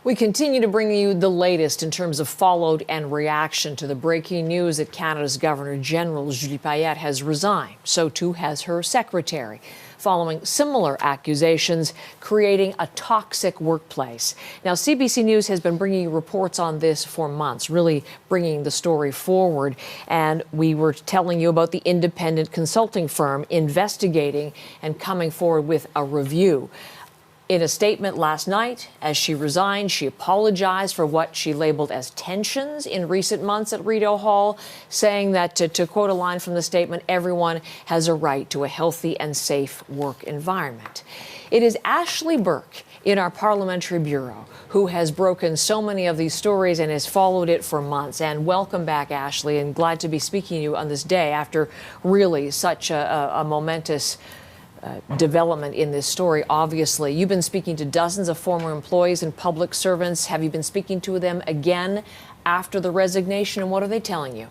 We continue to bring you the latest in terms of fallout and reaction to the breaking news that Canada's Governor General Julie Payette has resigned. So too has her secretary, following similar accusations creating a toxic workplace. Now, CBC News has been bringing you reports on this for months, really bringing the story forward. And we were telling you about the independent consulting firm investigating and coming forward with a review. In a statement last night, as she resigned, she apologized for what she labeled as tensions in recent months at Rideau Hall, saying that, to quote a line from the statement, everyone has a right to a healthy and safe work environment. It is Ashley Burke in our Parliamentary Bureau who has broken so many of these stories and has followed it for months. And welcome back, Ashley, and glad to be speaking to you on this day after really such a momentous development in this story. Obviously, you've been speaking to dozens of former employees and public servants. Have you been speaking to them again after the resignation, and what are they telling you?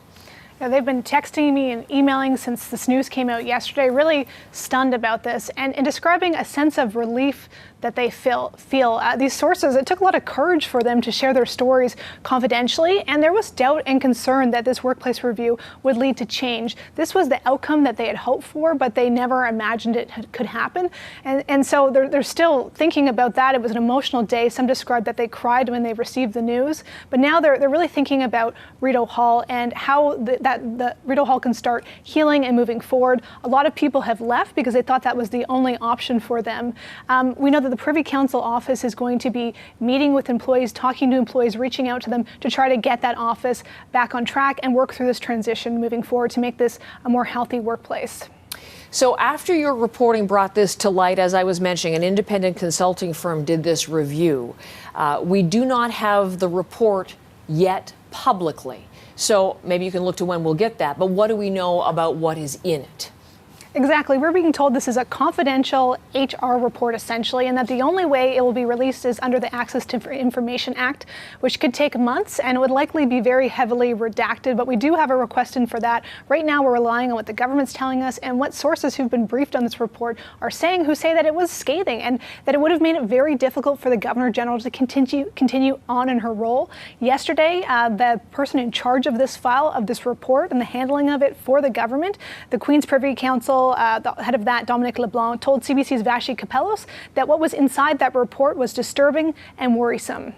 Yeah, they've been texting me and emailing since this news came out yesterday, really stunned about this and describing a sense of relief that they feel. These sources, it took a lot of courage for them to share their stories confidentially, and there was doubt and concern that this workplace review would lead to change. This was the outcome that they had hoped for, but they never imagined it could happen. And so they're still thinking about that. It was an emotional day. Some described that they cried when they received the news, but now they're really thinking about Rideau Hall and how the Rideau Hall can start healing and moving forward. A lot of people have left because they thought that was the only option for them. We know that the Privy Council office is going to be meeting with employees, talking to employees, reaching out to them to try to get that office back on track and work through this transition moving forward to make this a more healthy workplace. So after your reporting brought this to light, as I was mentioning, an independent consulting firm did this review. We do not have the report yet publicly. So maybe you can look to when we'll get that. But what do we know about what is in it? Exactly. We're being told this is a confidential HR report, essentially, and that the only way it will be released is under the Access to Information Act, which could take months and would likely be very heavily redacted. But we do have a request in for that. Right now, we're relying on what the government's telling us and what sources who've been briefed on this report are saying, who say that it was scathing and that it would have made it very difficult for the Governor General to continue on in her role. Yesterday, the person in charge of this file, of this report and the handling of it for the government, the Queen's Privy Council, the head of that, Dominic LeBlanc, told CBC's Vashi Kapelos that what was inside that report was disturbing and worrisome.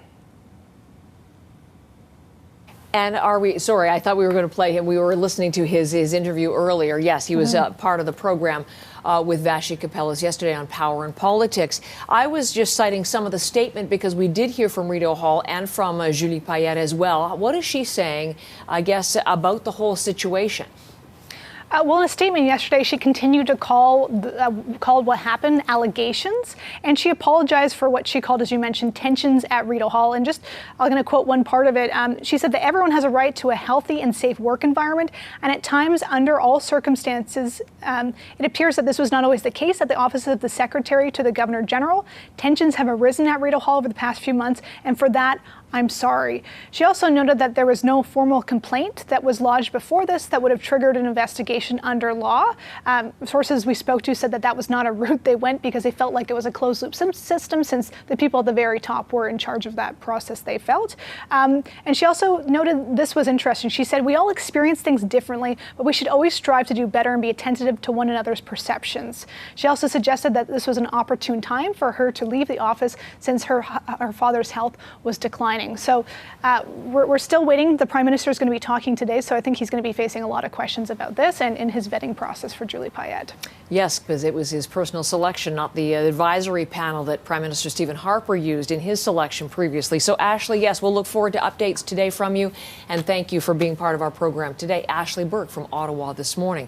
And sorry, I thought we were going to play him. We were listening to his interview earlier. Yes, he was part of the program with Vashi Kapelos yesterday on Power and Politics. I was just citing some of the statement because we did hear from Rideau Hall and from Julie Payette as well. What is she saying, I guess, about the whole situation? Well, in a statement yesterday, she continued to called what happened allegations, and she apologized for what she called, as you mentioned, tensions at Rideau Hall. And I'm going to quote one part of it. She said that everyone has a right to a healthy and safe work environment, and at times, under all circumstances, it appears that this was not always the case at the office of the Secretary to the Governor General. Tensions have arisen at Rideau Hall over the past few months, and for that, I'm sorry. She also noted that there was no formal complaint that was lodged before this that would have triggered an investigation under law. Sources we spoke to said that that was not a route they went because they felt like it was a closed-loop system since the people at the very top were in charge of that process, they felt. And she also noted this was interesting. She said, we all experience things differently, but we should always strive to do better and be attentive to one another's perceptions. She also suggested that this was an opportune time for her to leave the office since her father's health was declining. So we're still waiting. The Prime Minister is going to be talking today, so I think he's going to be facing a lot of questions about this and in his vetting process for Julie Payette. Yes, because it was his personal selection, not the advisory panel that Prime Minister Stephen Harper used in his selection previously. So, Ashley, yes, we'll look forward to updates today from you, and thank you for being part of our program today. Ashley Burke from Ottawa this morning.